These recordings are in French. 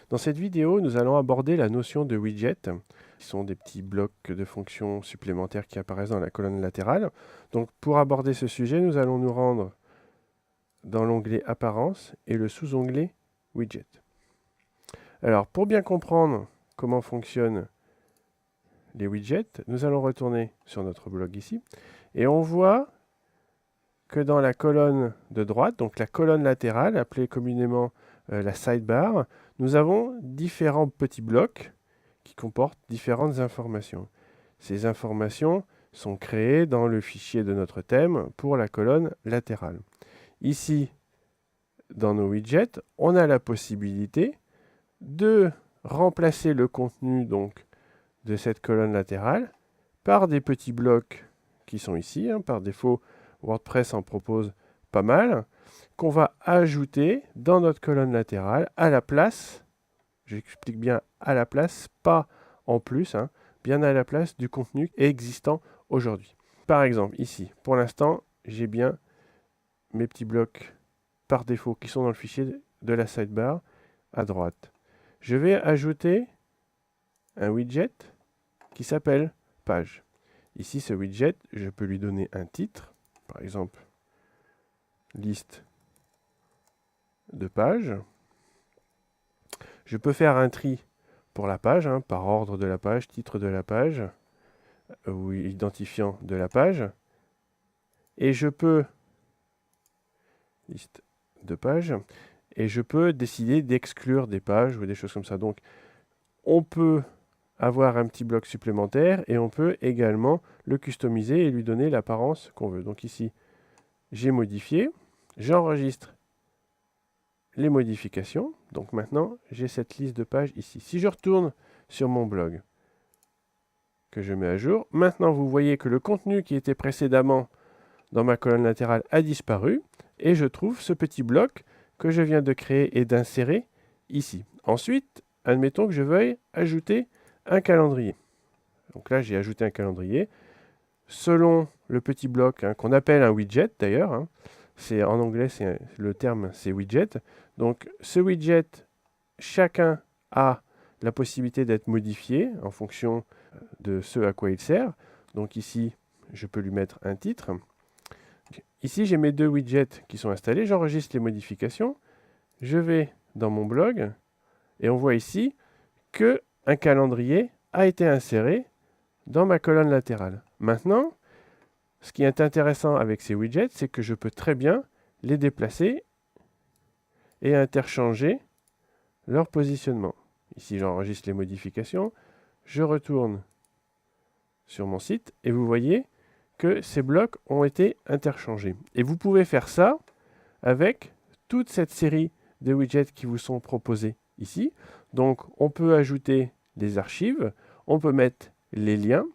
Dans cette vidéo, nous allons aborder la notion de widget, qui sont des petits blocs de fonctions supplémentaires qui apparaissent dans la colonne latérale. Donc pour aborder ce sujet, nous allons nous rendre dans l'onglet Apparence et le sous-onglet Widget. Alors pour bien comprendre comment fonctionnent les widgets, nous allons retourner sur notre blog ici, et on voit que dans la colonne de droite, donc la colonne latérale, appelée communément la sidebar, nous avons différents petits blocs qui comportent différentes informations. Ces informations sont créées dans le fichier de notre thème pour la colonne latérale. Ici, dans nos widgets, on a la possibilité de remplacer le contenu donc de cette colonne latérale par des petits blocs qui sont ici. Par défaut, WordPress en propose pas mal, qu'on va ajouter dans notre colonne latérale à la place, j'explique bien à la place, pas en plus, bien à la place du contenu existant aujourd'hui. Par exemple, ici, pour l'instant, j'ai bien mes petits blocs par défaut qui sont dans le fichier de la sidebar à droite. Je vais ajouter un widget qui s'appelle page. Ici, ce widget, je peux lui donner un titre, par exemple, liste de pages. Je peux faire un tri pour la page, par ordre de la page, titre de la page, ou identifiant de la page. Et je peux, liste de pages, et je peux décider d'exclure des pages ou des choses comme ça. Donc, on peut avoir un petit bloc supplémentaire et on peut également le customiser et lui donner l'apparence qu'on veut. Donc ici, j'ai modifié, j'enregistre les modifications. Donc maintenant, j'ai cette liste de pages ici. Si je retourne sur mon blog, que je mets à jour, maintenant vous voyez que le contenu qui était précédemment dans ma colonne latérale a disparu et je trouve ce petit bloc que je viens de créer et d'insérer ici. Ensuite, admettons que je veuille ajouter un calendrier. Donc là, j'ai ajouté un calendrier. Selon le petit bloc qu'on appelle un widget d'ailleurs, en anglais, le terme c'est widget. Donc ce widget, chacun a la possibilité d'être modifié en fonction de ce à quoi il sert. Donc ici, je peux lui mettre un titre. Ici, j'ai mes deux widgets qui sont installés. J'enregistre les modifications. Je vais dans mon blog et on voit ici que un calendrier a été inséré dans ma colonne latérale. Maintenant, ce qui est intéressant avec ces widgets, c'est que je peux très bien les déplacer et interchanger leur positionnement. Ici, j'enregistre les modifications, je retourne sur mon site et vous voyez que ces blocs ont été interchangés. Et vous pouvez faire ça avec toute cette série de widgets qui vous sont proposés ici. Donc, on peut ajouter des archives, on peut mettre les liens,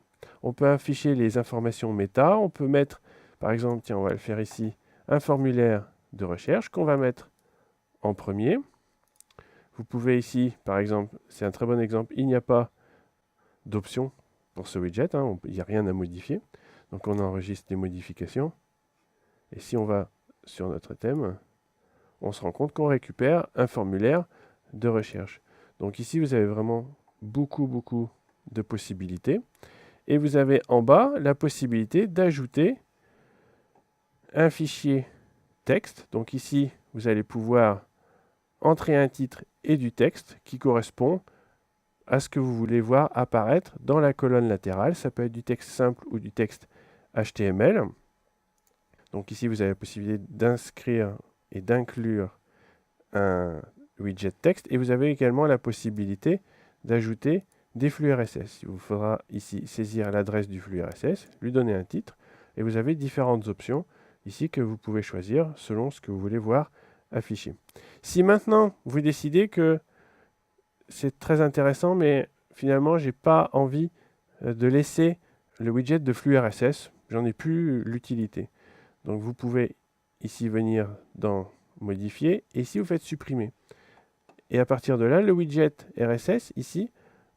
on peut afficher les informations méta, on peut mettre, par exemple, tiens, on va le faire ici, un formulaire de recherche qu'on va mettre en premier. Vous pouvez ici, par exemple, c'est un très bon exemple, il n'y a pas d'option pour ce widget, il n'y a rien à modifier. Donc on enregistre les modifications. Et si on va sur notre thème, on se rend compte qu'on récupère un formulaire de recherche. Donc ici, vous avez vraiment beaucoup de possibilités. Et vous avez en bas la possibilité d'ajouter un fichier texte. Donc ici, vous allez pouvoir entrer un titre et du texte qui correspond à ce que vous voulez voir apparaître dans la colonne latérale. Ça peut être du texte simple ou du texte HTML. Donc ici, vous avez la possibilité d'inscrire et d'inclure un widget texte. Et vous avez également la possibilité d'ajouter des flux RSS. Il vous faudra ici saisir l'adresse du flux RSS, lui donner un titre. Et vous avez différentes options ici que vous pouvez choisir selon ce que vous voulez voir affiché. Si maintenant, vous décidez que c'est très intéressant, mais finalement, je n'ai pas envie de laisser le widget de flux RSS. J'en ai plus l'utilité. Donc, vous pouvez ici venir dans Modifier et ici, vous faites Supprimer. Et à partir de là, le widget RSS ici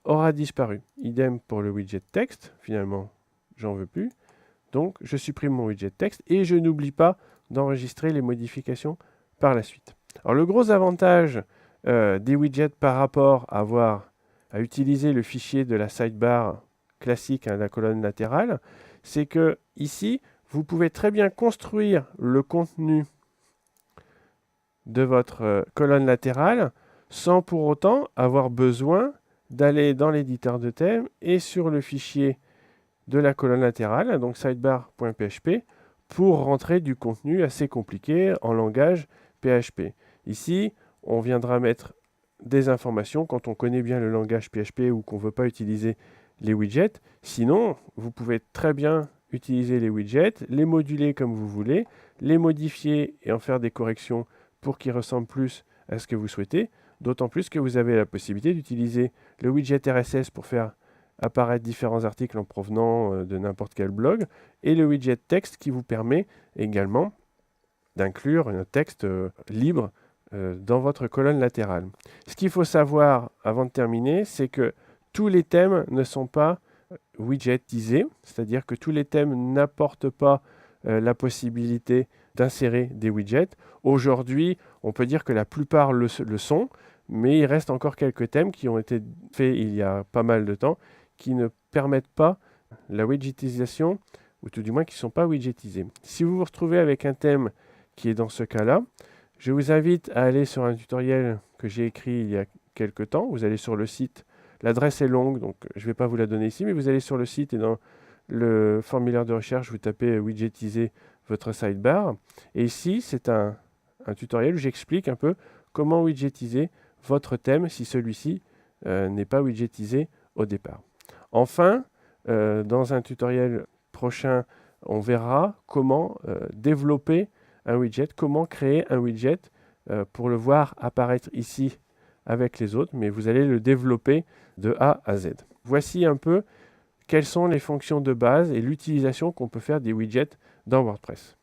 aura disparu. Idem pour le widget texte. Finalement, j'en veux plus. Donc, je supprime mon widget texte et je n'oublie pas d'enregistrer les modifications par la suite. Alors, le gros avantage des widgets par rapport à utiliser le fichier de la sidebar classique, hein, la colonne latérale, c'est que ici, vous pouvez très bien construire le contenu de votre colonne latérale sans pour autant avoir besoin d'aller dans l'éditeur de thème et sur le fichier de la colonne latérale, donc sidebar.php, pour rentrer du contenu assez compliqué en langage PHP. Ici, on viendra mettre des informations quand on connaît bien le langage PHP ou qu'on ne veut pas utiliser les widgets. Sinon, vous pouvez très bien utiliser les widgets, les moduler comme vous voulez, les modifier et en faire des corrections pour qu'ils ressemblent plus à ce que vous souhaitez, d'autant plus que vous avez la possibilité d'utiliser le widget RSS pour faire apparaître différents articles en provenant de n'importe quel blog, et le widget texte qui vous permet également d'inclure un texte libre dans votre colonne latérale. Ce qu'il faut savoir avant de terminer, c'est que tous les thèmes ne sont pas widgetisés, c'est-à-dire que tous les thèmes n'apportent pas la possibilité d'insérer des widgets. Aujourd'hui, on peut dire que la plupart le sont, mais il reste encore quelques thèmes qui ont été faits il y a pas mal de temps, qui ne permettent pas la widgetisation, ou tout du moins qui ne sont pas widgetisés. Si vous vous retrouvez avec un thème qui est dans ce cas-là, je vous invite à aller sur un tutoriel que j'ai écrit il y a quelques temps. Vous allez sur le site, l'adresse est longue, donc je ne vais pas vous la donner ici, mais vous allez sur le site et dans le formulaire de recherche, vous tapez widgetiser votre sidebar. Et ici, c'est un tutoriel où j'explique un peu comment widgetiser votre thème si celui-ci n'est pas widgetisé au départ. Enfin, dans un tutoriel prochain, on verra comment développer un widget, comment créer un widget pour le voir apparaître ici avec les autres, mais vous allez le développer de A à Z. Voici un peu quelles sont les fonctions de base et l'utilisation qu'on peut faire des widgets dans WordPress.